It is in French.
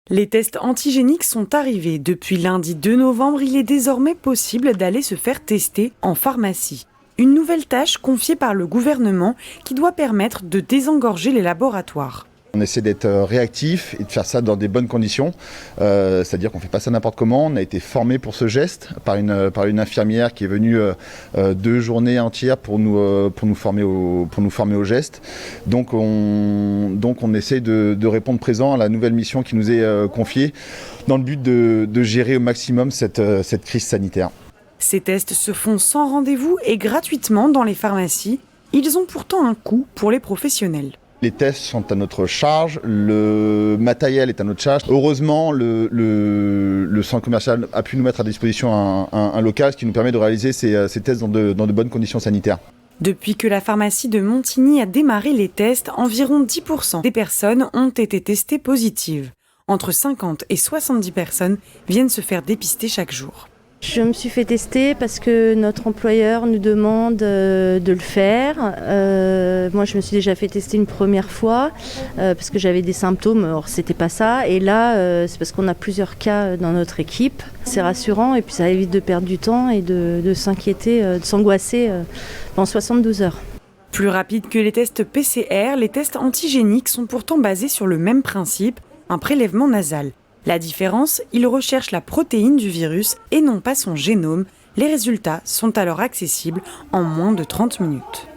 Les tests antigéniques sont arrivés. Depuis lundi 2 novembre, il est désormais possible d'aller se faire tester en pharmacie. Une nouvelle tâche confiée par le gouvernement qui doit permettre de désengorger les laboratoires. On essaie d'être réactif et de faire ça dans des bonnes conditions, c'est-à-dire qu'on ne fait pas ça n'importe comment. On a été formé pour ce geste par une infirmière qui est venue 2 journées entières pour nous former au geste. Donc on essaie de répondre présent à la nouvelle mission qui nous est confiée dans le but de gérer au maximum cette crise sanitaire. Ces tests se font sans rendez-vous et gratuitement dans les pharmacies. Ils ont pourtant un coût pour les professionnels. Les tests sont à notre charge, le matériel est à notre charge. Heureusement, le centre commercial a pu nous mettre à disposition un local, ce qui nous permet de réaliser ces tests dans de bonnes conditions sanitaires. Depuis que la pharmacie de Montigny a démarré les tests, environ 10% des personnes ont été testées positives. Entre 50 et 70 personnes viennent se faire dépister chaque jour. Je me suis fait tester parce que notre employeur nous demande de le faire. Moi, je me suis déjà fait tester une première fois parce que j'avais des symptômes. Or, c'était pas ça. Et là, c'est parce qu'on a plusieurs cas dans notre équipe. C'est rassurant et puis ça évite de perdre du temps et de s'inquiéter, de s'angoisser pendant 72 heures. Plus rapide que les tests PCR, les tests antigéniques sont pourtant basés sur le même principe, un prélèvement nasal. La différence, ils recherchent la protéine du virus et non pas son génome. Les résultats sont alors accessibles en moins de 30 minutes.